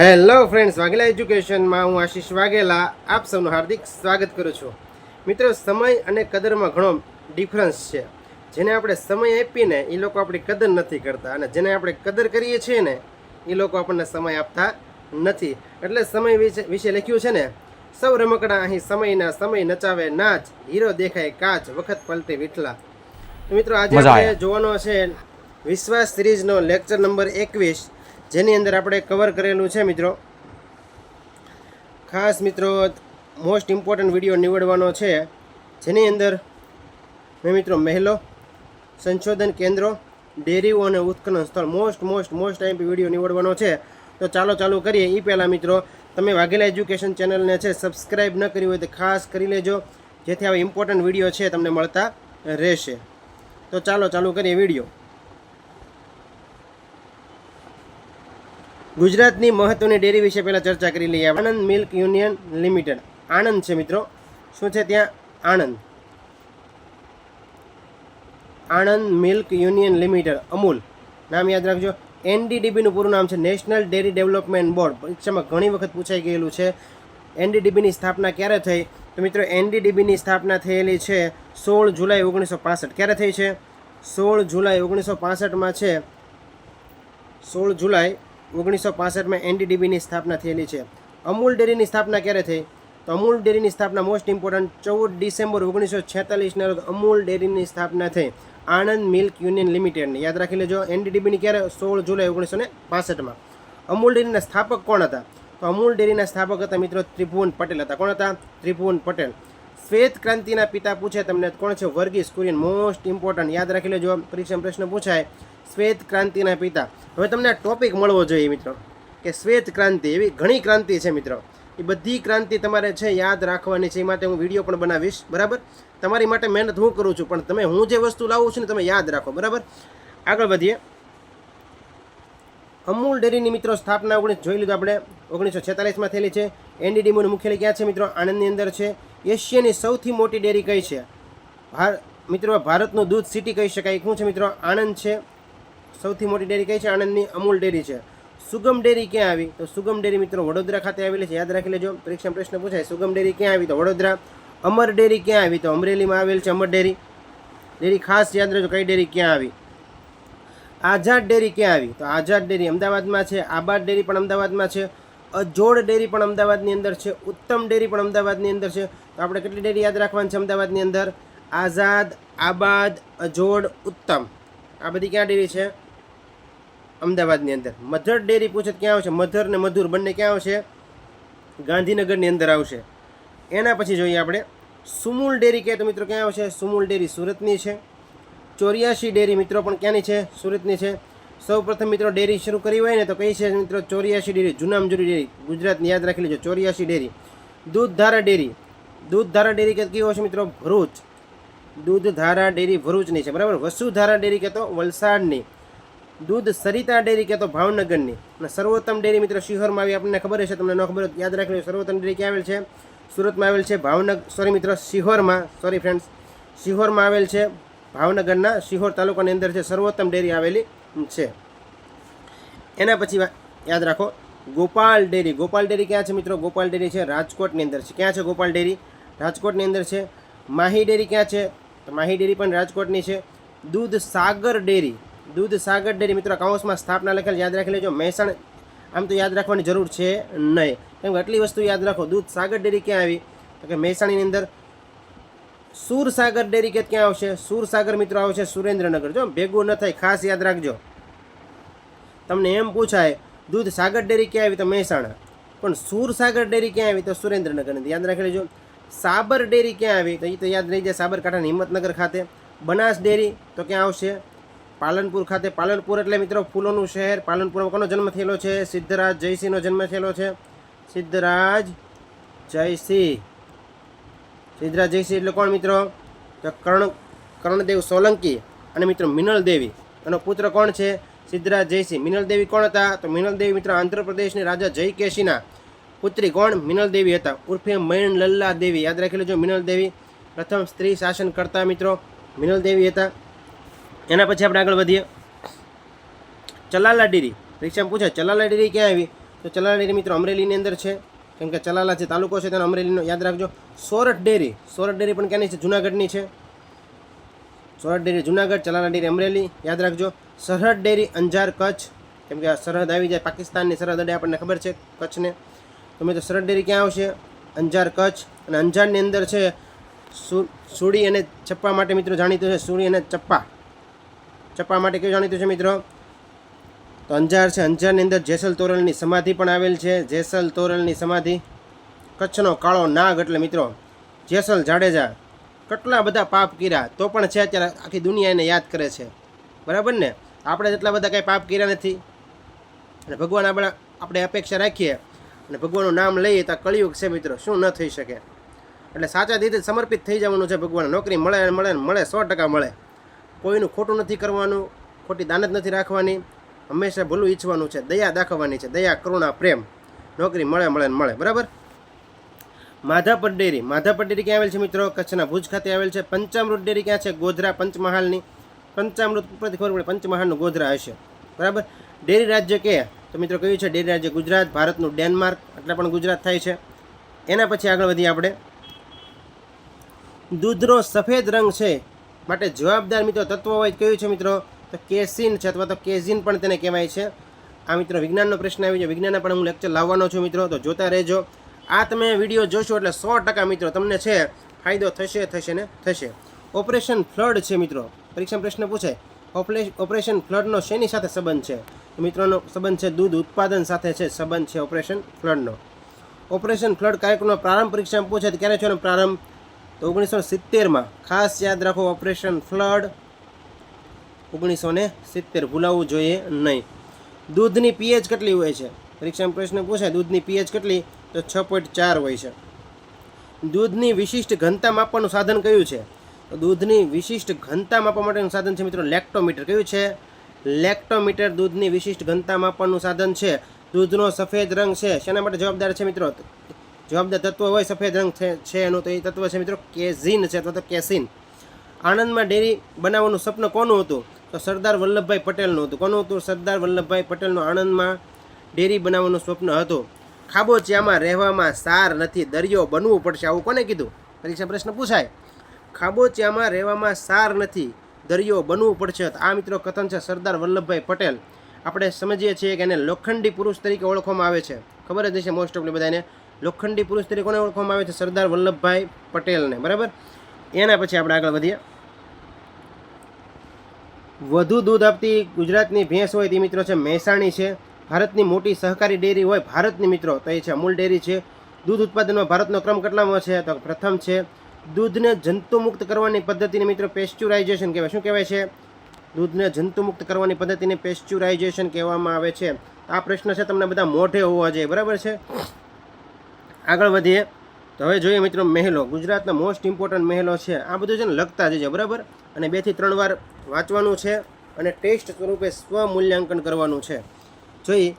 Hello friends, Vaghela એજ્યુકેશનમાં હું આશીષ વાઘેલા આપ સૌનું હાર્દિક સ્વાગત કરું છું. મિત્રો, સમય અને કદરમાં ઘણો ડિફરન્સ છે. જેને આપણે સમય આપીને એ લોકો આપણી કદર નથી કરતા, અને જેને આપણે કદર કરીએ છીએ ને એ લોકો આપણને સમય આપતા નથી. એટલે સમય વિશે લખ્યું છે ને, સૌ રમકડા અહીં સમયના, સમય નચાવે નાચ, હીરો દેખાય કાચ, વખત પલટે વિઠલા. તો મિત્રો, આજે આપણે જોવાનો છે વિશ્વાસ સિરીઝનો લેક્ચર નંબર 21, જેની અંદર આપણે કવર કરેલું છે. મિત્રો, ખાસ મિત્રો મોસ્ટ ઇમ્પોર્ટન્ટ વિડીયો નીવડવાનો છે, જેની અંદર મેં મિત્રો મહેલો, સંશોધન કેન્દ્રો, ડેરીઓ અને ઉત્ખનન સ્થળ મોસ્ટ ટાઈમ વિડીયો નીવડવાનો છે. તો ચાલુ કરીએ. એ પહેલાં મિત્રો, તમે વાઘેલા એજ્યુકેશન ચેનલને છે સબસ્ક્રાઈબ ન કરી હોય તો ખાસ કરી લેજો, જેથી આવા ઇમ્પોર્ટન્ટ વિડીયો છે તમને મળતા રહેશે. તો ચાલુ કરીએ વિડીયો. ગુજરાતની મહત્વની ડેરી વિશે પહેલાં ચર્ચા કરી લઈએ. Anand milk union limited, Anand છે મિત્રો. શું છે ત્યાં? Anand milk union limited, Amul નામ યાદ રાખજો. એનડીડીબીનું પૂરું નામ છે નેશનલ ડેરી ડેવલપમેન્ટ બોર્ડ. પરીક્ષામાં ઘણી વખત પૂછાઈ ગયેલું છે. એનડીડીબીની સ્થાપના ક્યારે થઈ? તો મિત્રો, એનડીડીબીની સ્થાપના થયેલી છે 16 જુલાઈ 1965. ક્યારે થઈ છે? 16 જુલાઈ 1965માં છે. 16 જુલાઈ 1965માં એનડીડીબીની સ્થાપના થયેલી છે. અમૂલ ડેરીની સ્થાપના ક્યારે થઈ? તો અમૂલ ડેરીની સ્થાપના મોસ્ટ ઇમ્પોર્ટન્ટ 14 ડિસેમ્બર 1946ના રોજ અમૂલ ડેરીની સ્થાપના થઈ. આણંદ મિલ્ક યુનિયન લિમિટેડની યાદ રાખી લેજો. એનડીડીબીની ક્યારે? 16 જુલાઈ 1965માં. અમૂલ ડેરીના સ્થાપક કોણ હતા? તો અમૂલ ડેરીના સ્થાપક હતા મિત્રો ત્રિભુવન પટેલ હતા. કોણ હતા? ત્રિભુવન પટેલ. શ્વેત ક્રાંતિના પિતા પૂછે તમને, કોણ છે? વર્ગીસ કુરિયન. મોસ્ટ ઇમ્પોર્ટન્ટ યાદ રાખી લેજો, પરીક્ષામાં પ્રશ્ન પૂછાય. શ્વેત ક્રાંતિના પિતા. હવે તમને આ ટોપિક મળવો જોઈએ મિત્રો, કે શ્વેત ક્રાંતિ એવી ઘણી ક્રાંતિ છે મિત્રો. એ બધી ક્રાંતિ તમારે છે યાદ રાખવાની છે. એ માટે હું વિડીયો પણ બનાવીશ, બરાબર? તમારી માટે મહેનત હું કરું છું, પણ હું જે વસ્તુ લાવું છું ને તમે યાદ રાખો, બરાબર? આગળ વધીએ. અમૂલ ડેરીની મિત્રો સ્થાપના જોઈ લીધું આપણે 1946માં થયેલી છે. એનડીડીબીનું મુખ્યાલય ક્યાં છે મિત્રો? આણંદની અંદર છે. એશિયાની સૌથી મોટી ડેરી કઈ છે? મિત્રો, ભારતનું દૂધ સિટી કહી શકાય. શું છે મિત્રો? આણંદ છે. સૌથી મોટી ડેરી કઈ છે? આણંદની અમૂલ ડેરી છે. સુગમ ડેરી ક્યાં આવી? તો સુગમ ડેરી મિત્રો વડોદરા ખાતે આવેલી છે. યાદ રાખી લેજો, પરીક્ષામાં પ્રશ્ન પૂછાય. સુગમ ડેરી ક્યાં આવી? તો વડોદરા. અમર ડેરી ક્યાં આવી? તો અમરેલીમાં આવેલ છે અમર ડેરી. ખાસ યાદ રાખજો કઈ ડેરી ક્યાં આવી. આઝાદ ડેરી ક્યાં આવી? તો આઝાદ ડેરી અમદાવાદમાં છે. આબાદ ડેરી પણ અમદાવાદમાં છે. અજોડ ડેરી પણ અમદાવાદની અંદર છે. ઉત્તમ ડેરી પણ અમદાવાદની અંદર છે. તો આપણે કેટલી ડેરી યાદ રાખવાની છે અમદાવાદની અંદર? આઝાદ, આબાદ, અજોડ, ઉત્તમ. આ બધી ક્યાં ડેરી છે? અમદાવાદની અંદર. મધર ડેરી પૂછે ક્યાં આવશે? મધર ને મધુર બંને ક્યાં આવશે? ગાંધીનગરની અંદર આવશે. એના પછી જોઈએ આપણે સુમૂલ ડેરી કહે તો મિત્રો ક્યાં આવશે? સુમૂલ ડેરી સુરતની છે. 84 ડેરી મિત્રો પણ ક્યાંની છે? સુરતની છે. સૌ પ્રથમ મિત્રો ડેરી શરૂ કરી હોય ને તો કઈ છે મિત્રો? 84 ડેરી, જૂનામાં જૂની ડેરી, ગુજરાતની યાદ રાખી લેજો. 84 ડેરી. દૂધધારા ડેરી કે કયો છે મિત્રો? ભરૂચ. દૂધધારા ડેરી ભરૂચની છે, બરાબર. વસુધારા ડેરી કહેતો વલસાડની. દૂધ સરિતા ડેરી કહેતો ભાવનગરની. અને સર્વોત્તમ ડેરી મિત્રો શિહોરમાં આવી. આપણને ખબર હશે, તમને ન ખબર હોય યાદ રાખી લો. સર્વોત્તમ ડેરી ક્યાં આવેલ છે? સુરતમાં આવેલ છે. શિહોરમાં આવેલ છે. ભાવનગરના શિહોર તાલુકાની અંદર છે સર્વોત્તમ ડેરી આવેલી છે. એના પછી યાદ રાખો ગોપાલ ડેરી ક્યાં છે મિત્રો? ગોપાલ ડેરી છે રાજકોટની અંદર છે. ક્યાં છે ગોપાલ ડેરી? રાજકોટની અંદર છે. માહી ડેરી ક્યાં છે? તો માહી ડેરી પણ રાજકોટની છે. દૂધ સાગર ડેરી મિત્રો કાઉન્સમાં સ્થાપના લખેલ, યાદ રાખી લેજો. મહેસાણા. આમ તો યાદ રાખવાની જરૂર છે નહીં, કેમ કે આટલી વસ્તુ યાદ રાખો. દૂધ સાગર ડેરી ક્યાં આવી? તો કે મહેસાણાની અંદર. સુરસાગર ડેરી કે ક્યાં આવશે? સુરસાગર મિત્રો આવશે સુરેન્દ્રનગર. જો ભેગું ન થાય, ખાસ યાદ રાખજો. તમને એમ પૂછાય દૂધ સાગર ડેરી ક્યાં આવી? તો મહેસાણા. પણ સુરસાગર ડેરી ક્યાં આવી? તો સુરેન્દ્રનગર. યાદ રાખી લેજો. સાબર ડેરી ક્યાં આવી? તો એ તો યાદ રહી જાય, સાબરકાંઠાની હિંમતનગર ખાતે. બનાસ ડેરી તો ક્યાં આવશે? પાલનપુર ખાતે. પાલનપુર એટલે મિત્રો ફૂલોનું શહેર. પાલનપુરમાં કોનો જન્મ થયેલો છે? સિદ્ધરાજ જયસિંહનો જન્મ થયેલો છે. સિદ્ધરાજ જયસિંહ એટલે કોણ મિત્રો? તો કર્ણદેવ સોલંકી અને મિત્રો મિનલ દેવી. એનો પુત્ર કોણ છે? સિદ્ધરાજ જયસિંહ. મિનલ દેવી કોણ હતા? તો મિનલ દેવી મિત્રો આંધ્રપ્રદેશની રાજા જયકેશીના પુત્રી કોણ? મિનલ દેવી હતા, ઉર્ફે મૈણ લલ્લા દેવી. યાદ રાખી લેજો. મિનલ દેવી પ્રથમ સ્ત્રી શાસન કરતા મિત્રો મિનલ દેવી હતા. એના પછી આપણે આગળ વધીએ. ચલાલા ડેરી પરીક્ષામાં પૂછાય. ચલાલા ડેરી ક્યાં આવી? તો ચલાલા ડેરી મિત્રો અમરેલીની અંદર છે, કેમ કે ચલાલા જે તાલુકો છે તેનો અમરેલીનો યાદ રાખજો. સોરઠ ડેરી પણ ક્યાંની છે? જુનાગઢની છે. સોરઠ ડેરી જુનાગઢ, ચલાલા ડેરી અમરેલી યાદ રાખજો. સરહદ ડેરી અંજાર કચ્છ, કેમ કે આ સરહદ આવી જાય પાકિસ્તાનની સરહદ અડે આપણને ખબર છે કચ્છને. તો મિત્રો સરહદ ડેરી ક્યાં આવશે? અંજાર કચ્છ. અને અંજારની અંદર છે સુડી અને ચપ્પા માટે મિત્રો જાણીતું છે. સુડી અને ચપ્પા માટે કયું જાણીતું છે મિત્રો? તો અંજાર છે. અંજારની અંદર જેસલ તોરલની સમાધિ પણ આવેલ છે. જેસલ તોરલની સમાધિ. કચ્છનો કાળો નાગ એટલે મિત્રો જેસલ જાડેજા કેટલા બધા પાપ કર્યા તો પણ છે અત્યારે આખી દુનિયા એને યાદ કરે છે, બરાબર ને? આપણે જેટલા બધા કાંઈ પાપ કર્યા નથી અને ભગવાન આપણે અપેક્ષા રાખીએ અને ભગવાનનું નામ લઈએ તો કળિયુગ છે મિત્રો, શું ન થઈ શકે. એટલે સાચા દિલથી સમર્પિત થઈ જવાનું છે ભગવાન. નોકરી મળે 100% મળે. કોઈનું ખોટું નથી કરવાનું, ખોટી દાનત નથી રાખવાની, હંમેશા ભલું ઈચ્છવાનું છે, દયા દાખવવાની છે, દયા કરુણા પ્રેમ. નોકરી મળે બરાબર. માધાપર ડેરી ક્યાં આવેલ છે મિત્રો? કચ્છના ભુજ ખાતે આવેલ છે. પંચામૃત ડેરી ક્યાં છે? ગોધરા, પંચમહાલની. પંચામૃત ઉપરથી ખબર પડે પંચમહાલનું ગોધરા હશે, બરાબર. ડેરી રાજ્ય કે તો મિત્રો કયું છે? ડેરી રાજ્ય ગુજરાત. ભારતનું ડેનમાર્ક એટલે પણ ગુજરાત થાય છે. એના પછી આગળ વધીએ આપણે. દૂધનો સફેદ રંગ છે માટે જવાબદાર મિત્રો તત્વ હોય કયું છે મિત્રો? તો કેસીન છે અથવા તો કેઝિન પણ તેને કહેવાય છે. આ મિત્રો વિજ્ઞાનનો પ્રશ્ન આવી છે. વિજ્ઞાનના પણ હું લેક્ચર લાવવાનો છું મિત્રો, તો જોતા રહેજો. આ તમે વિડીયો જોશો એટલે 100% મિત્રો તમને છે ફાયદો થશે. ઓપરેશન ફ્લડ છે મિત્રો, પરીક્ષામાં પ્રશ્ન પૂછાય. ઓપરેશન ફ્લડનો શેની સાથે સંબંધ છે? મિત્રોનો સંબંધ છે દૂધ ઉત્પાદન સાથે છે સંબંધ છે ઓપરેશન ફ્લડનો. ઓપરેશન ફ્લડ કાર્યક્રમનો પ્રારંભ પરીક્ષામાં પૂછાય ક્યારે છે પ્રારંભ? તો 1970માં. ખાસ યાદ રાખો ઓપરેશન ફ્લડ 1970, ભૂલાવવું જોઈએ નહીં. દૂધની પીએચ કેટલી હોય છે? પરીક્ષામાં પ્રશ્ન પૂછાય દૂધની પીએચ કેટલી? તો 6.4 હોય છે. દૂધની વિશિષ્ટ ઘનતા માપવાનું સાધન કયું છે? તો દૂધની વિશિષ્ટ ઘનતા માપવા માટેનું સાધન છે મિત્રો લેક્ટોમીટર. કયું છે? લેક્ટોમીટર દૂધની વિશિષ્ટ ઘનતા માપવાનું સાધન છે. દૂધનો સફેદ રંગ છે શેના માટે જવાબદાર છે મિત્રો? જવાબદાર તત્વ હોય સફેદ રંગ છે એનું, તો એ તત્વ છે મિત્રો કેઝિન છે અથવા તો કેસીન. આણંદમાં ડેરી બનાવવાનું સપનું કોનું હતું? તો સરદાર વલ્લભભાઈ પટેલનું હતું. કોનું હતું? સરદાર વલ્લભભાઈ પટેલનું આણંદમાં ડેરી બનાવવાનું સ્વપ્ન હતું. ખાબોચિયામાં રહેવામાં સાર નથી, દરિયો બનવું પડશે, આવું કોને કીધું? પરીક્ષા પ્રશ્ન પૂછાય. ખાબોચિયામાં રહેવામાં સાર નથી, દરિયો બનવું પડશે. આ મિત્રો કથન છે સરદાર વલ્લભભાઈ પટેલ. આપણે સમજીએ છીએ કે એને લોખંડી પુરુષ તરીકે ઓળખવામાં આવે છે. ખબર જ હશે મોસ્ટ ઓફલી બધાને. લોખંડી પુરુષ તરીકે કોને ઓળખવામાં આવે છે? સરદાર વલ્લભભાઈ પટેલને, બરાબર. એના પછી આપણે આગળ વધીએ. વધુ દૂધ આપતી ગુજરાતની ભેંસ હોય તે મિત્રો છે મહેસાણી છે. ભારતની મોટી સહકારી ડેરી હોય ભારતની મિત્રો તો એ છે અમૂલ ડેરી છે. દૂધ ઉત્પાદનમાં ભારતનો ક્રમ કેટલામાં છે? તો પ્રથમ છે. દૂધને જંતુમુક્ત કરવાની પદ્ધતિને મિત્રો પેસ્ચ્યુરાઇઝેશન કહેવાય. શું કહેવાય છે? દૂધને જંતુમુક્ત કરવાની પદ્ધતિને પેસ્ચ્યુરાઇઝેશન કહેવામાં આવે છે. આ પ્રશ્ન છે તમને બધા મોઢે હોવા જોઈએ, બરાબર છે. આગળ વધીએ તો હવે જોઈએ મિત્રો મહેલો. ગુજરાતના મોસ્ટ ઇમ્પોર્ટન્ટ મહેલો છે. આ બધું છે ને લખતા જજો, બરાબર. અને 2 થી 3 વાર વાંચવાનું છે અને ટેસ્ટ સ્વરૂપે સ્વમૂલ્યાંકન કરવાનું છે. જોઈએ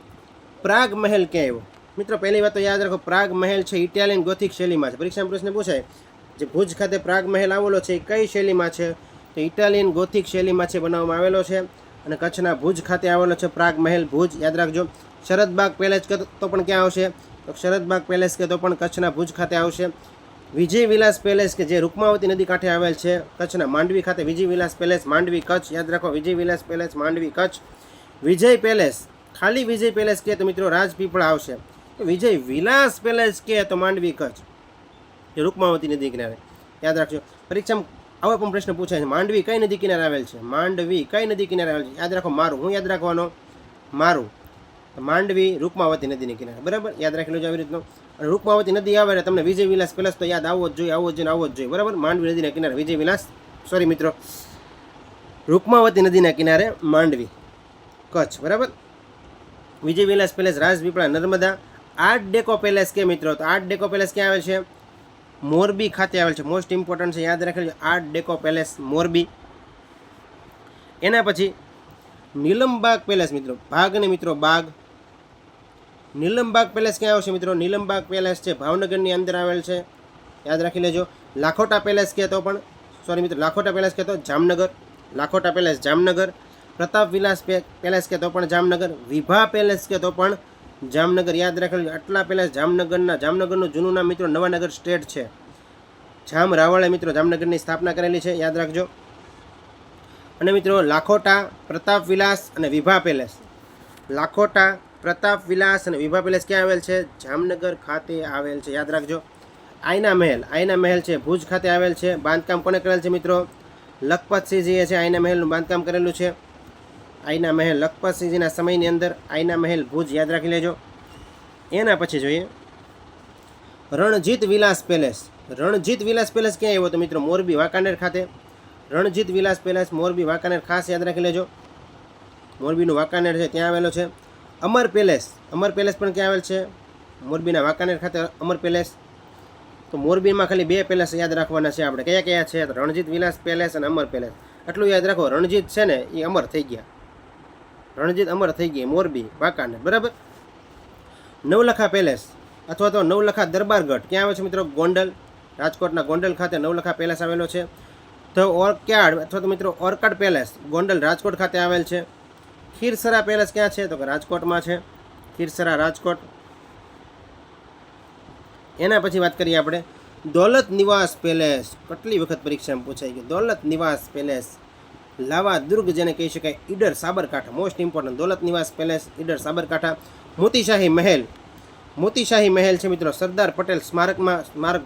પ્રાગ મહેલ ક્યાં આવ્યો? મિત્રો પહેલી વાત તો યાદ રાખો, પ્રાગ મહેલ છે ઇટાલિયન ગોથિક શૈલીમાં છે. પરીક્ષામાં પ્રશ્ન પૂછાય જે ભુજ ખાતે પ્રાગ મહેલ આવેલો છે એ કઈ શૈલીમાં છે? તો ઇટાલિયન ગોથિક શૈલીમાં છે બનાવવામાં આવેલો છે. અને કચ્છના ભુજ ખાતે આવેલો છે પ્રાગ મહેલ, ભુજ યાદ રાખજો. શરદબાગ પેલેસ કે તો પણ ક્યાં આવશે? તો શરદબાગ પેલેસ કે તો પણ કચ્છના ભુજ ખાતે આવશે. વિજય વિલાસ પેલેસ કે જે રૂકમાવતી નદી કાંઠે આવેલ છે કચ્છના માંડવી ખાતે. વિજય વિલાસ પેલેસ માંડવી કચ્છ, યાદ રાખો વિજય વિલાસ પેલેસ માંડવી કચ્છ. વિજય પેલેસ, ખાલી વિજય પેલેસ કે તો મિત્રો રાજપીપળા આવશે. વિજય વિલાસ પેલેસ કે તો માંડવી કચ્છ, જે રૂકમાવતી નદી કિનારે, યાદ રાખજો. પરીક્ષામાં આવો પણ પ્રશ્ન પૂછાય છે માંડવી કઈ નદી કિનારે આવેલ છે? માંડવી કઈ નદી કિનારે આવેલ છે? યાદ રાખો મારું. હું યાદ રાખવાનો? મારું. માંડવી રૂકમાવતી નદીની કિનારે, બરાબર. યાદ રાખી લેજો આવી રીતનું. અને રૂકમાવતી નદી આવે એટલે તમને વિજય વિલાસ પેલેસ તો યાદ આવવો જ જોઈએ, બરાબર. માંડવી નદીના કિનારે વિજય વિલાસ, સોરી મિત્રો રૂકમાવતી નદીના કિનારે માંડવી કચ્છ, બરાબર. Vijay Vilas palace Rajpipla Narmada. Art deco palace કે મિત્રો? તો આર્ટ ડેકો પેલેસ ક્યાં આવે છે? મોરબી ખાતે આવેલ છે. મોસ્ટ ઇમ્પોર્ટન્ટ છે, યાદ રાખી લેજો આર્ટ ડેકો પેલેસ મોરબી. એના પછી નીલમબાગ પેલેસ મિત્રો, બાગ ને મિત્રો બાગ. નીલમબાગ પેલેસ ક્યાં આવશે મિત્રો? નીલમબાગ પેલેસ છે ભાવનગરની અંદર આવેલ છે, યાદ રાખી લેજો. લાખોટા પેલેસ કે તો પણ સોરી મિત્રો લાખોટા પેલેસ કે તો જામનગર, લાખોટા પેલેસ જામનગર. પ્રતાપ વિલાસ પેલેસ કે તો પણ જામનગર. વિભા પેલેસ કે તો પણ જામનગર યાદ રાખેલું. આટલા પહેલાં જામનગરનું જૂનું નામ મિત્રો નવાનગર સ્ટેટ છે. જામ રાવળે મિત્રો જામનગરની સ્થાપના કરેલી છે, યાદ રાખજો. અને મિત્રો લાખોટા, પ્રતાપ વિલાસ અને વિભા પેલેસ. લાખોટા, પ્રતાપ વિલાસ અને વિભા પેલેસ ક્યાં આવેલ છે? જામનગર ખાતે આવેલ છે, યાદ રાખજો. આઈના મહેલ છે ભુજ ખાતે આવેલ છે. બાંધકામ કોને કરેલ છે મિત્રો? લખપતસિંહજીએ છે આઈના મહેલનું બાંધકામ કરેલું છે. આઈના મહેલ લખપતસિંહજીના સમયની અંદર આઈના મહેલ ભુજ, યાદ રાખી લેજો. એના પછી જોઈએ રણજીત વિલાસ પેલેસ. રણજીત વિલાસ પેલેસ ક્યાં આવ્યો તો મિત્રો? મોરબી વાંકાનેર ખાતે. રણજીત વિલાસ પેલેસ મોરબી વાંકાનેર, ખાસ યાદ રાખી લેજો. મોરબીનું વાંકાનેર છે ત્યાં આવેલો છે. અમર પેલેસ પણ ક્યાં આવેલ છે? મોરબીના વાંકાનેર ખાતે અમર પેલેસ. તો મોરબીમાં ખાલી 2 પેલેસ યાદ રાખવાના છે આપણે. કયા કયા છે? રણજીત વિલાસ પેલેસ અને અમર પેલેસ. એટલું યાદ રાખો. રણજીત છે ને એ અમર થઈ ગયા. રણજીત અમર થઈ ગઈ મોરબી વાંકાનેર, બરાબર. નવલખા પેલેસ અથવા તો નવલખા દરબારગઢ ક્યાં આવે છે મિત્રો? ગોંડલ, રાજકોટના ગોંડલ ખાતે નવલખા પેલેસ આવેલો છે. ધ ઓર્કાડ અથવા તો મિત્રો ઓર્કાડ પેલેસ ગોંડલ, રાજકોટ ખાતે આવેલ છે. ખીરસરા પેલેસ ક્યાં છે? તો કે રાજકોટમાં છે. ખીરસરા, રાજકોટ. એના પછી વાત કરીએ આપણે દૌલત નિવાસ પેલેસ. કેટલી વખત પરીક્ષામાં પૂછાઈ ગયું. દૌલત નિવાસ પેલેસ, લાવા દુર્ગ જેને કહી શકાય, ઈડર, સાબરકાંઠા. મોસ્ટ ઇમ્પોર્ટન્ટ દૌલત નિવાસ પેલેસ, ઈડર, સાબરકાંઠા. મોતીશાહી મહેલ છે મિત્રો સરદાર પટેલ સ્મારક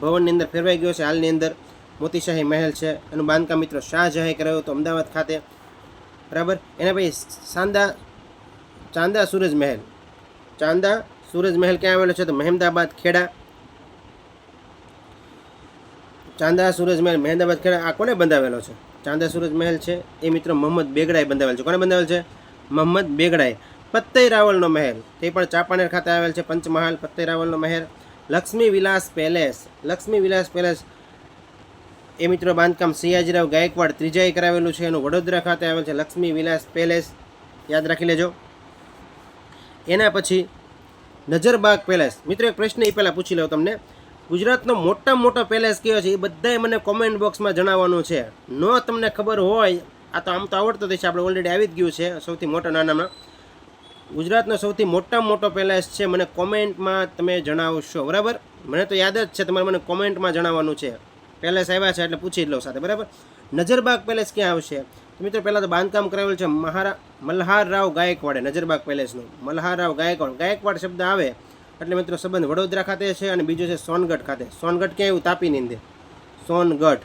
ભવનની અંદર ફેરવાઈ ગયો છે હાલની અંદર. મોતીશાહી મહેલ છે, એનું બાંધકામ મિત્રો શાહજહાંએ કરાવ્યું હતું અમદાવાદ ખાતે, બરાબર. એના પછી ચાંદા સૂરજ મહેલ ક્યાં આવેલો છે? તો મહેમદાબાદ, ખેડા. ચાંદા સૂરજ મહેલ મહેમદાબાદ, ખેડા. આ કોને બંધાવેલો છે? ચાંદા સૂરજ મહેલ છે એ મિત્રો મોહમ્મદ બેગડાએ બંધાવેલ છે. કોને બંધાવેલ છે? મોહમ્મદ બેગડાએ. પત્તઈ રાવલનો મહેલ તે પણ ચાંપાનેર ખાતે આવેલ છે. પંચમહાલ, પત્તઈ રાવલનો મહેલ. લક્ષ્મી વિલાસ પેલેસ એ મિત્રો બાંધકામ સયાજીરાવ ગાયકવાડ ત્રીજાએ કરાવેલું છે. એનું વડોદરા ખાતે આવેલ છે લક્ષ્મી વિલાસ પેલેસ, યાદ રાખી લેજો. એના પછી નજરબાગ પેલેસ. મિત્રો એક પ્રશ્ન એ પહેલાં પૂછી લઉં તમને, ગુજરાતનો મોટો પેલેસ કયો છે? એ બધાએ મને કોમેન્ટ બોક્સમાં જણાવવાનું છે. નો તમને ખબર હોય, આ તો આમ તો આવડતો જ છે, આપણે ઓલરેડી આવી જ ગયું છે. સૌથી મોટો નાનામાં ગુજરાતનો સૌથી મોટો પેલેસ છે, મને કોમેન્ટમાં તમે જણાવશો, બરાબર. મને તો યાદ જ છે, તમારે મને કોમેન્ટમાં જણાવવાનું છે. પેલેસ આવ્યા છે એટલે પૂછી જ લો સાથે, બરાબર. નજરબાગ પેલેસ ક્યાં આવશે? તો મિત્રો પહેલાં તો બાંધકામ કરાવેલું છે મલ્હારરાવ ગાયકવાડે. નજરબાગ પેલેસનું મલ્હારરાવ ગાયકવાડ શબ્દ આવે એટલે મિત્રો સંબંધ વડોદરા ખાતે છે. અને બીજો છે સોનગઢ ખાતે. સોનગઢ ક્યાં આવ્યું? તાપીની અંદર. સોનગઢ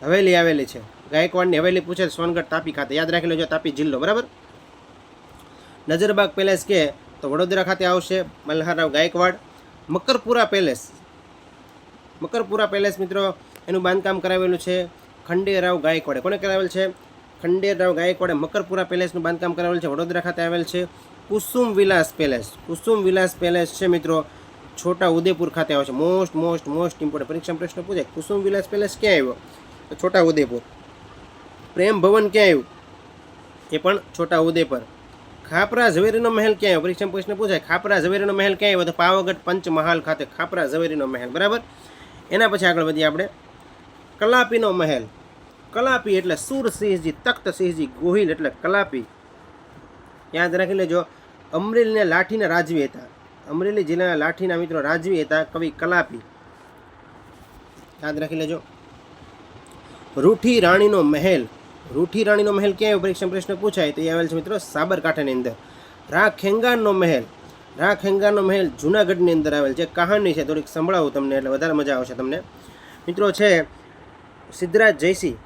હવેલી આવેલી છે, ગાયકવાડની હવેલી પૂછે સોનગઢ તાપી ખાતે, યાદ રાખી લેજો. તાપી જિલ્લો, બરાબર. નજરબાગ પેલેસ કે તો વડોદરા ખાતે આવશે મલ્હારરાવ ગાયકવાડ. મકરપુરા પેલેસ મિત્રો એનું બાંધકામ કરાવેલું છે ખંડેરાવ ગાયકવાડે. કોને કરાવેલ છે? ખંડેરાવ ગાયકવાડે મકરપુરા પેલેસનું બાંધકામ કરાવેલ છે, વડોદરા ખાતે આવેલ છે. કુસુમ વિલાસ પેલેસ છે મિત્રો છોટા ઉદેપુર ખાતે આવે છે. મોસ્ટ ઇમ્પોર્ટન્ટ પરીક્ષામાં પ્રશ્ન પૂછાય. કુસુમ વિલાસ પેલેસ ક્યાં આવ્યો? તો છોટા ઉદેપુર. પ્રેમ ભવન ક્યાં આવ્યું? એ પણ છોટા ઉદેપુર. ખાપરા ઝવેરીનો મહેલ ક્યાં આવ્યો? પરીક્ષામાં પ્રશ્ન પૂછાય. ખાપરા ઝવેરીનો મહેલ ક્યાં આવ્યો? તો પાવાગઢ પંચમહાલ ખાતે ખાપરા ઝવેરીનો મહેલ, બરાબર. એના પછી આગળ વધીએ આપણે કલાપીનો મહેલ. કલાપી એટલે સુરસિંહજી તખ્તસિંહજી ગોહિલ એટલે કલાપી, યાદ રાખી લેજો. અમરેલીના લાઠીના રાજવી હતા. અમરેલી જિલ્લાના લાઠીના મિત્રો રાજવી હતા કવિ કલાપી, યાદ રાખી લેજો. રૂઠી રાણીનો મહેલ ક્યાં આવ્યો? પરીક્ષા પ્રશ્ન પૂછાય તો એ આવેલ છે મિત્રો સાબરકાંઠાની અંદર. રાખેંગારનો મહેલ જૂનાગઢની અંદર આવેલ છે. કહાની છે થોડીક સંભળાવું તમને એટલે વધારે મજા આવશે તમને. મિત્રો છે સિદ્ધરાજ જયસિંહ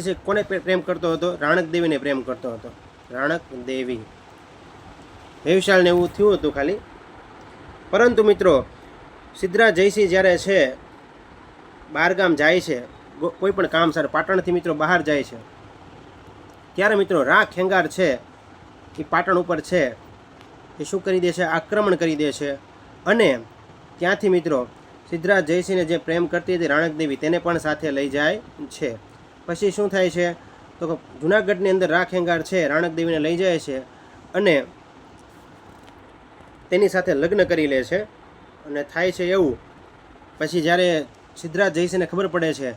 છે કોને પ્રેમ કરતો હતો? રાણક દેવીને પ્રેમ કરતો હતો. રાણક દેવી. વેવશાળને એવું થયું હતું ખાલી, પરંતુ મિત્રો સિદ્ધરાજ જયસિંહ જ્યારે છે બહારગામ જાય છે કોઈ પણ કામ સારું, પાટણથી મિત્રો બહાર જાય છે, ત્યારે મિત્રો રાખેંગાર છે એ પાટણ ઉપર છે એ શું કરી દે છે? આક્રમણ કરી દે છે. અને ત્યાંથી મિત્રો સિદ્ધરાજ જયસિંહને જે પ્રેમ કરતી હતી રાણક દેવી તેને પણ સાથે લઈ જાય છે. પછી શું થાય છે? તો જૂનાગઢની અંદર રાખેંગાર છે રાણક દેવીને લઈ જાય છે અને તેની સાથે લગ્ન કરી લે છે. અને થાય છે એવું, પછી જ્યારે સિદ્ધરાજ જયસિંહને ખબર પડે છે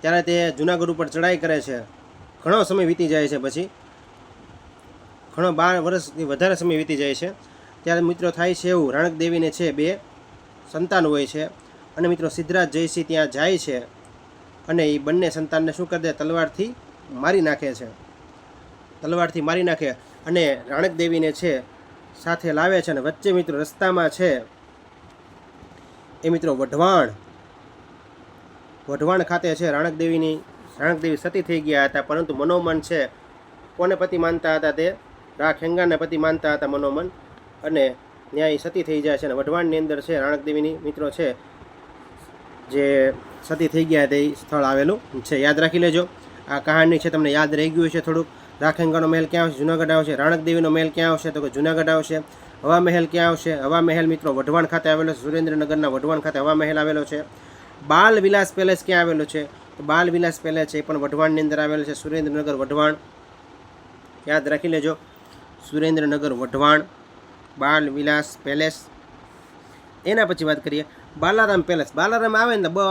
ત્યારે તે જૂનાગઢ ઉપર ચડાઈ કરે છે. ઘણો સમય વીતી જાય છે, પછી ઘણો 12 વર્ષથી વધારે સમય વીતી જાય છે. ત્યારે મિત્રો થાય છે એવું, રાણક દેવીને છે 2 સંતાન હોય છે અને મિત્રો સિદ્ધરાજ જયસિંહ ત્યાં જાય છે અને એ બંને સંતાનને શું કરી દે, તલવારથી મારી નાખે છે, તલવારથી મારી નાખે અને રાણક દેવીને છે સાથે લાવે છે. અને વચ્ચે મિત્રો રસ્તામાં છે એ મિત્રો વઢવાણ ખાતે છે રાણક દેવી સતી થઈ ગયા હતા, પરંતુ મનોમન છે કોને પતિ માનતા હતા, તે રા ખેંગાને પતિ માનતા હતા મનોમન, અને ન્યાય સતી થઈ જાય છે. અને વઢવાણની અંદર છે રાણક દેવીની મિત્રો છે જે સતી થઈ ગયા તે સ્થળ આવેલું છે, યાદ રાખી લેજો. આ કહાણી છે તમને યાદ રહી ગયું છે થોડુંક. રાખેંગાનો મહેલ ક્યાં આવશે? જુનાગઢ આવશે. રાણક દેવીનો મહેલ ક્યાં આવશે? તો કે જુનાગઢ આવશે. હવા મહેલ ક્યાં આવશે? હવા મહેલ મિત્રો વઢવાણ ખાતે આવેલો છે, સુરેન્દ્રનગરના વઢવાણ ખાતે હવા મહેલ આવેલો છે. બાલ વિલાસ પેલેસ ક્યાં આવેલો છે? તો બાલ વિલાસ પેલેસ છે એ પણ વઢવાણની અંદર આવેલો છે, સુરેન્દ્રનગર વઢવાણ, યાદ રાખી લેજો. સુરેન્દ્રનગર વઢવાણ બાલ વિલાસ પેલેસ. એના પછી વાત કરીએ બાલારામ પેલેસ. બાલારામ આવે ને તો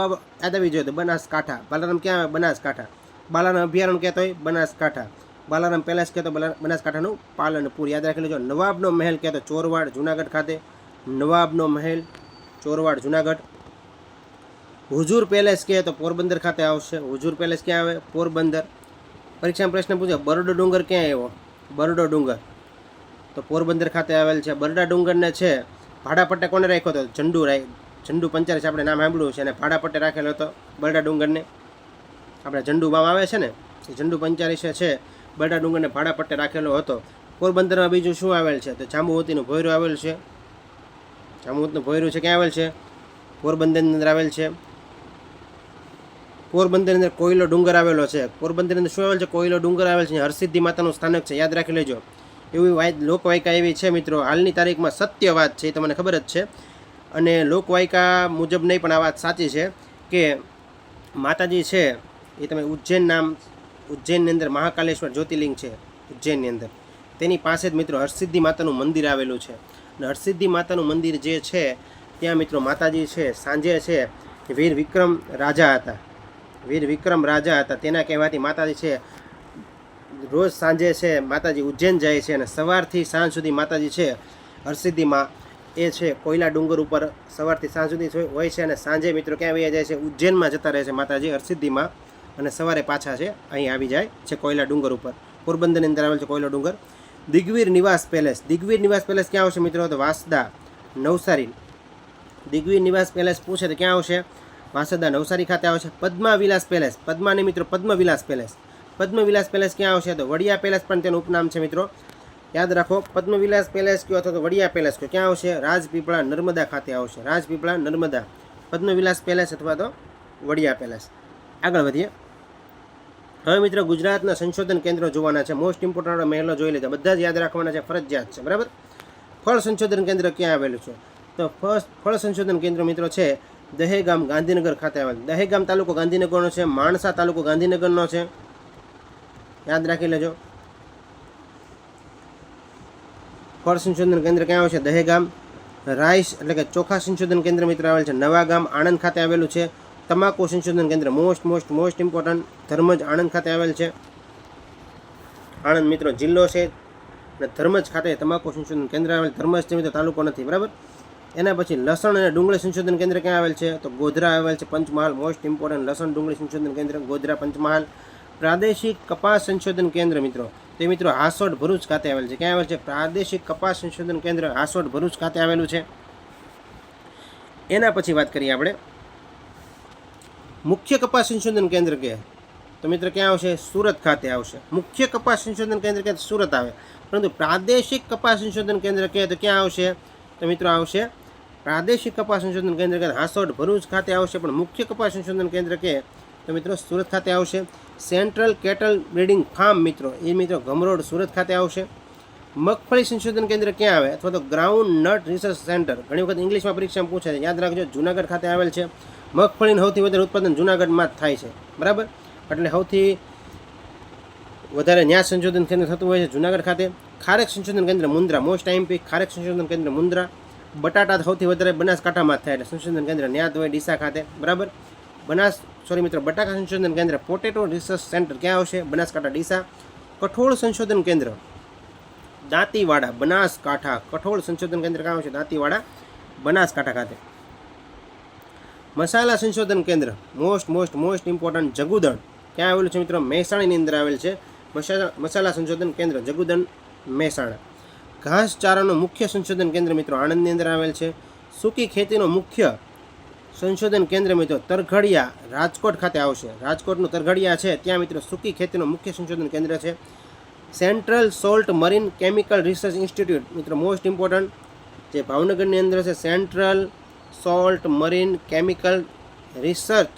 યાદ આવી જોઈએ તો બનાસકાંઠા. બાલારામ ક્યાં આવે? બનાસકાંઠા. બાલારામ અભયારણ્ય કહેતો હોય બનાસકાંઠા. બાલારામ પેલેસ કહેતો બનાસકાંઠાનું પાલનપુર, યાદ રાખી લેજો. નવાબનો મહેલ કહેતો ચોરવાડ જુનાગઢ ખાતે. નવાબનો મહેલ ચોરવાડ જુનાગઢ. હુજુર પેલેસ કહે તો પોરબંદર ખાતે આવશે. હુજુર પેલેસ ક્યાં આવે? પોરબંદર. પરીક્ષામાં પ્રશ્ન પૂછે બરડો ડુંગર ક્યાં આવ્યો? બરડો ડુંગર તો પોરબંદર ખાતે આવેલ છે. બરડા ડુંગરને છે ભાડાપટ્ટે કોને રાખ્યો હતો? ઝંડુ પંચારી આપણે નામ સાંભળ્યું છે, અને ભાડાપટ્ટે રાખેલો હતો બરડા ડુંગરને. આપણે ઝંડુ બામ આવે છે ને, એ ઝંડુ પંચારી છે બરડા ડુંગરને ભાડાપટ્ટે રાખેલો હતો. પોરબંદરમાં બીજું શું આવેલ છે? તો જાંબુવતીનું ભોયરું આવેલ છે. જાંબુવતીનું ભોયરું છે ક્યાં આવેલ છે? પોરબંદરની અંદર આવેલ છે. પોરબંદરની અંદર કોયલો ડુંગર આવેલો છે. પોરબંદરની અંદર શું આવેલ છે? કોયલો ડુંગર આવેલ છે. હરસિદ્ધિ માતાનું સ્થાનક છે, યાદ રાખી લેજો. એવી લોકવાયકા એવી છે મિત્રો, હાલની તારીખમાં સત્ય વાત છે, એ તમને ખબર જ છે. અને લોકવાયકા મુજબ નહીં પણ આ વાત સાચી છે કે માતાજી છે એ તમે ઉજ્જૈનની અંદર મહાકાલેશ્વર જ્યોતિર્લિંગ છે ઉજ્જૈનની અંદર, તેની પાસે જ મિત્રો હરસિદ્ધિ માતાનું મંદિર આવેલું છે. અને હરસિદ્ધિ માતાનું મંદિર જે છે ત્યાં મિત્રો માતાજી છે સાંજે છે વીર વિક્રમ રાજા હતા, તેના કહેવાથી માતાજી છે રોજ સાંજે છે માતાજી ઉજ્જૈન જાય છે, અને સવારથી સાંજ સુધી માતાજી છે હરસિદ્ધિમાં એ છે કોયલા ડુંગર ઉપર સવારથી સાંજ સુધી હોય છે, અને સાંજે મિત્રો ક્યાં આવી જાય છે? ઉજ્જૈનમાં જતા રહે છે માતાજી હરસિદ્ધિમાં, અને સવારે પાછા છે અહીં આવી જાય છે કોયલા ડુંગર ઉપર. પોરબંદરની અંદર આવેલ છે કોયલા ડુંગર. દિગ્વીર નિવાસ પેલેસ. દિગ્વીર નિવાસ પેલેસ ક્યાં આવશે મિત્રો? તો વાંસદા નવસારી. દિગ્વીર નિવાસ પેલેસ પૂછે તો ક્યાં આવશે? વાંસદા નવસારી ખાતે આવશે. પદ્મા વિલાસ પેલેસ. પદ્માની મિત્રો પદ્મવિલાસ પેલેસ. પદ્મવિલાસ પેલેસ ક્યાં આવશે? તો વડિયા પેલેસ પણ તેનું ઉપનામ છે મિત્રો, યાદ રાખો. પદ્મવિલાસ પેલેસ કયો અથવા તો વડિયા પેલેસ કયો, ક્યાં આવશે? રાજપીપળા નર્મદા ખાતે આવશે. રાજપીપળા નર્મદા. પદ્મવિલાસ પેલેસ અથવા તો વડિયા પેલેસ. આગળ વધીએ. હવે મિત્રો ગુજરાતના સંશોધન કેન્દ્રો જોવાના છે. મોસ્ટ ઇમ્પોર્ટન્ટ મહેલો જોઈ લીધા, બધા જ યાદ રાખવાના છે, ફરજિયાત છે, બરાબર. ફળ સંશોધન કેન્દ્ર ક્યાં આવેલું છે? તો ફળ સંશોધન કેન્દ્ર મિત્રો છે દહેગામ ગાંધીનગર ખાતે આવેલું. દહેગામ તાલુકો ગાંધીનગરનો છે. માણસા તાલુકો ગાંધીનગરનો છે, યાદ રાખી લેજો. ફળ સંશોધન કેન્દ્ર ક્યાં આવશે? દહેગામ. રાઈસ એટલે કે ચોખા સંશોધન કેન્દ્ર મિત્રો આવેલ છે નવાગામ આણંદ ખાતે આવેલું છે. તમાકુ સંશોધન કેન્દ્ર મોસ્ટ ઇમ્પોર્ટન્ટ ધર્મજ આણંદ ખાતે આવેલ છે. આણંદ મિત્રો જિલ્લો છે, અને ધર્મજ ખાતે તમાકુ સંશોધન કેન્દ્ર આવેલ. ધર્મજ છે મિત્રો તાલુકો નથી, બરાબર. એના પછી લસણ અને ડુંગળી સંશોધન કેન્દ્ર ક્યાં આવેલ છે? તો ગોધરા આવેલ છે. પંચમહાલ મોસ્ટ ઇમ્પોર્ટન્ટ લસણ ડુંગળી સંશોધન કેન્દ્ર ગોધરા પંચમહાલ. પ્રાદેશિક કપાસ સંશોધન કેન્દ્ર મિત્રો તે મિત્રો હાસોડ ભરૂચ ખાતે આવેલ છે. ક્યાં આવેલ છે? પ્રાદેશિક કપાસ સંશોધન કેન્દ્ર હાસોડ ભરૂચ ખાતે આવેલું છે. એના પછી વાત કરીએ આપણે મુખ્ય કપાસ સંશોધન કેન્દ્ર કે તો મિત્રો ક્યાં આવશે? સુરત ખાતે આવશે. મુખ્ય કપાસ સંશોધન કેન્દ્ર કે સુરત આવે, પરંતુ પ્રાદેશિક કપાસ સંશોધન કેન્દ્ર કે તો ક્યાં આવશે? તો મિત્રો આવશે પ્રાદેશિક કપાસ સંશોધન કેન્દ્ર કે હાસોડ ભરૂચ ખાતે આવશે, પણ મુખ્ય કપાસ સંશોધન કેન્દ્ર કે તો મિત્રો સુરત ખાતે આવશે. સેન્ટ્રલ કેટલ બ્રીડિંગ ફાર્મ મિત્રો એ મિત્રો ગમરોડ સુરત ખાતે આવશે. મગફળી સંશોધન કેન્દ્ર ક્યાં આવે? અથવા તો ગ્રાઉન્ડ નટ રિસર્ચ સેન્ટર, ઘણી વખત ઇંગ્લિશમાં પરીક્ષામાં પૂછે છે, યાદ રાખજો. જુનાગઢ ખાતે આવેલ છે. મગફળીનું સૌથી વધારે ઉત્પાદન જુનાગઢમાં જ થાય છે, બરાબર. એટલે સૌથી વધારે ન્યાસ સંશોધન કેન્દ્ર થતું હોય છે જુનાગઢ ખાતે. ખારેક સંશોધન કેન્દ્ર મુન્દ્રા મોસ્ટ આઈએમપી. ખારેક સંશોધન કેન્દ્ર મુન્દ્રા. બટાટા સૌથી વધારે બનાસકાંઠામાં જ થાય, એટલે સંશોધન કેન્દ્ર ન્યાદ હોય ડીસા ખાતે, બરાબર. બટાકા સંશોધન કેન્દ્ર પોટેટો રિસર્ચ સેન્ટર ક્યાં આવશે? બનાસકાંઠા ડીસા. કઠોળ સંશોધન કેન્દ્ર દાંતીવાડા બનાસકાંઠા કઠોળ સંશોધન કેન્દ્ર ક્યાં આવશે? દાંતીવાડા બનાસકાંઠા ખાતે. મસાલા સંશોધન કેન્દ્ર મોસ્ટ ઇમ્પોર્ટન્ટ જગુદણ ક્યાં આવેલું છે મિત્રો? મહેસાણાની અંદર આવેલ છે મસાલા સંશોધન કેન્દ્ર જગુદણ મહેસાણા. ઘાસચારાનું મુખ્ય સંશોધન કેન્દ્ર મિત્રો આણંદની અંદર આવેલ છે. સૂકી ખેતીનો મુખ્ય સંશોધન કેન્દ્ર મિત્રો તરઘડિયા રાજકોટ ખાતે આવશે. રાજકોટનું તરઘડિયા છે ત્યાં મિત્રો સૂકી ખેતીનો મુખ્ય સંશોધન કેન્દ્ર છે. Central salt marine chemical research institute મિત્રો મોસ્ટ ઇમ્પોર્ટન્ટ જે ભાવનગરની અંદર છે. Central salt marine chemical research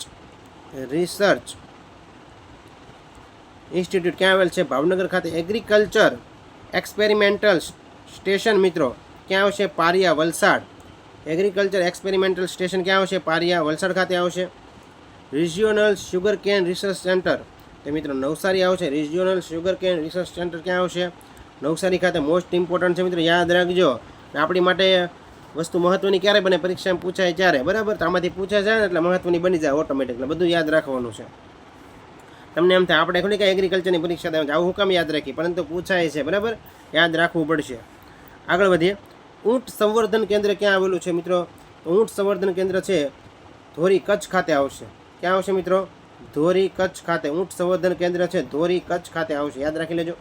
institute ક્યાં આવેલ છે? ભાવનગર ખાતે. એગ્રીકલ્ચર એક્સપેરિમેન્ટલ સ્ટેશન મિત્રો ક્યાં આવશે? Pariya Valsad. Agriculture experimental station ક્યાં આવશે? પારિયા વલસાડ ખાતે આવશે. Regional sugar can research centre તે મિત્રો નવસારી આવશે. Regional sugar can research centre ક્યાં આવશે? નવસારી ખાતે. મોસ્ટ ઇમ્પોર્ટન્ટ છે મિત્રો, યાદ રાખજો. આપણી માટે વસ્તુ મહત્ત્વની ક્યારે બને? પરીક્ષામાં પૂછાય ત્યારે, બરાબર? તો આમાંથી પૂછાય જાય ને એટલે મહત્ત્વની બની જાય ઓટોમેટિક. એટલે બધું યાદ રાખવાનું છે. તમને એમ થાય આપણે થોડી કાંઈ એગ્રીકલ્ચરની પરીક્ષા દેવા આવું હું કામ યાદ રાખી, પરંતુ પૂછાય છે, બરાબર? યાદ રાખવું પડશે. આગળ વધીએ. ઊંટ સંવર્ધન કેન્દ્ર ક્યાં આવેલું છે મિત્રો? ઊંટ સંવર્ધન કેન્દ્ર છે ધોરી કચ્છ ખાતે આવશે. ક્યાં આવશે મિત્રો? ધોરી કચ્છ ખાતે. ઊંટ સંવર્ધન કેન્દ્ર છે ધોરી કચ્છ ખાતે આવશે, યાદ રાખી લેજો.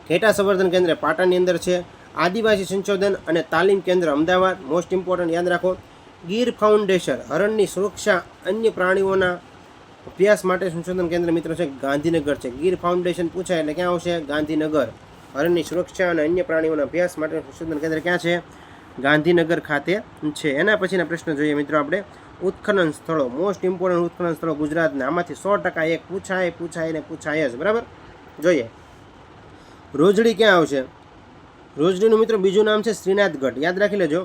ઘેટા સંવર્ધન કેન્દ્ર પાટણની અંદર છે. આદિવાસી સંશોધન અને તાલીમ કેન્દ્ર અમદાવાદ મોસ્ટ ઇમ્પોર્ટન્ટ, યાદ રાખો. ગીર ફાઉન્ડેશન હરણની સુરક્ષા અન્ય પ્રાણીઓના અભ્યાસ માટે સંશોધન કેન્દ્ર મિત્રો છે ગાંધીનગર છે. ગીર ફાઉન્ડેશન પૂછાય એટલે ક્યાં આવશે? ગાંધીનગર. હરણની સુરક્ષા અને અન્ય પ્રાણીઓના અભ્યાસ માટે સંશોધન કેન્દ્ર ક્યાં છે? ગાંધીનગર ખાતે છે. એના પછીના પ્રશ્ન જોઈએ મિત્રો આપણે. ઉત્ખનન સ્થળો મોસ્ટ ઇમ્પોર્ટન્ટ ઉત્ખનન સ્થળો ગુજરાતના. આમાંથી 100% એક પૂછાય જ, બરાબર? જોઈએ. રોજડી ક્યાં આવશે? રોજડીનું મિત્રો બીજું નામ છે શ્રીનાથગઢ, યાદ રાખી લેજો.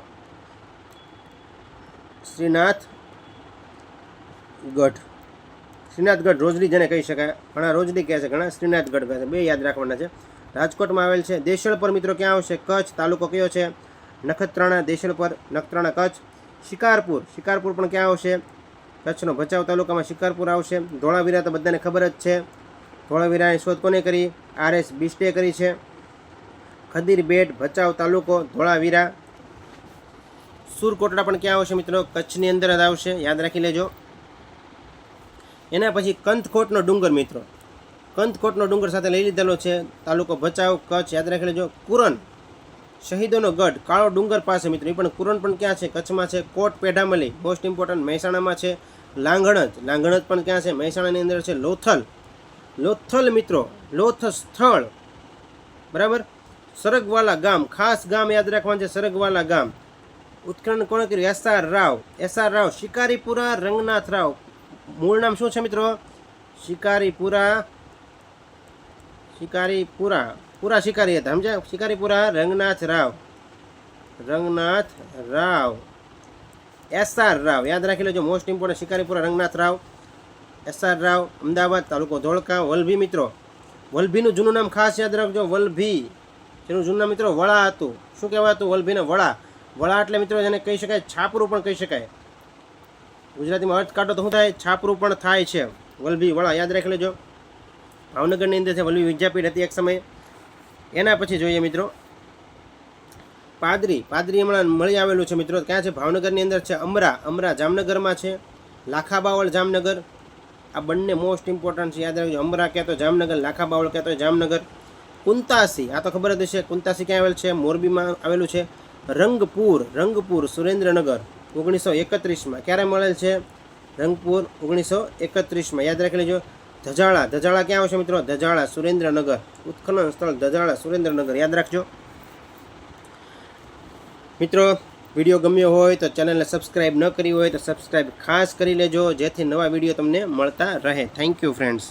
શ્રીનાથગઢ રોજડી જેને કહી શકાય. ઘણા રોજડી કહે છે, ઘણા શ્રીનાથગઢ કહે છે. બે યાદ રાખવાના છે. રાજકોટમાં આવેલ છે. દેશળપર મિત્રો ક્યાં આવશે? કચ્છ. તાલુકો કયો છે? નખત્રાણા. દેશળપર નખત્રાણા કચ્છ. શિકારપુર પણ ક્યાં આવશે? કચ્છનો ભચાઉ તાલુકામાં શિકારપુર આવશે. ધોળાવીરા તો બધાને ખબર જ છે. ધોળાવીરાની શોધ કોને કરી? RS બિસ્ટે કરી છે. ખદીર બેટ ભચાઉ તાલુકો ધોળાવીરા. સુરકોટડા પણ ક્યાં આવશે મિત્રો? કચ્છની અંદર જ આવશે, યાદ રાખી લેજો. એના પછી કંથકોટનો ડુંગર મિત્રો, કંથકોટનો ડુંગર સાથે લઈ લીધેલો છે. તાલુકો ભચાઉ કચ્છ, યાદ રાખી લેજો. કુરન શહીદોનો ગઢ કાળો ડુંગર પાસે મિત્રો, એ પણ કુરન પણ ક્યાં છે? કચ્છમાં છે. કોટ પેઢામલી મોસ્ટ ઇમ્પોર્ટન્ટ મહેસાણામાં છે. લાંગણજ પણ ક્યાં છે? મહેસાણાની અંદર છે. લોથલ મિત્રો લોથ સ્થળ, બરાબર? સરગવાલા ગામ ખાસ ગામ યાદ રાખવાનું છે. સરગવાલા ગામ. ઉત્ખનન કોણે કર્યું? SR રાવ. શિકારીપુરા રંગનાથ રાવ. મૂળ નામ શું છે મિત્રો? શિકારીપુરા શિકારી હતા, સમજ્યા? શિકારીપુરા રંગનાથ રાવ. SR રાવ યાદ રાખી લેજો. Most important Shikaripura Ranganath Rao. SR Rao. Ahmedabad. તાલુકો ધોળકા. વલભી મિત્રો, વલભીનું જૂનું નામ ખાસ યાદ રાખજો. વલભી જેનું જૂનું નામ મિત્રો વળા હતું. શું કહેવાતું? વલભીને વળા. વળા એટલે મિત્રો જેને કહી શકાય છાપરું પણ કહી શકાય. ગુજરાતીમાં અર્થ કાઢો તો શું થાય? છાપરું પણ થાય છે. વલભી વળા યાદ રાખી લેજો. ભાવનગરની અંદર છે. વલભી વિદ્યાપીઠ હતી એક સમયે. એના પછી જોઈએ મિત્રો પાદરી હમણાં મળી આવેલું છે મિત્રો. ક્યાં છે? ભાવનગરની અંદર છે. અમરા જામનગરમાં છે. લાખાબાવળ જામનગર. આ બંને મોસ્ટ ઇમ્પોર્ટન્ટ છે, યાદ રાખજો. અમરા કહેતો જામનગર, લાખાબાવળ કહેતો જામનગર. કુંતાસી આ તો ખબર જ હશે. કુંતાસી ક્યાં આવેલ છે? મોરબીમાં આવેલું છે. રંગપુર સુરેન્દ્રનગર 1931માં. ક્યારે મળેલ છે? રંગપુર 1931માં, યાદ રાખી લેજો. ધજાળા ક્યાં આવશે મિત્રો? ધજાળા સુરેન્દ્રનગર. ઉત્ખનન સ્થળ ધજાળા સુરેન્દ્રનગર, યાદ રાખજો. મિત્રો વિડીયો ગમ્યો હોય તો ચેનલને સબસ્ક્રાઈબ ન કરી હોય તો સબસ્ક્રાઈબ ખાસ કરી લેજો, જેથી નવા વિડીયો તમને મળતા રહે. Thank you friends.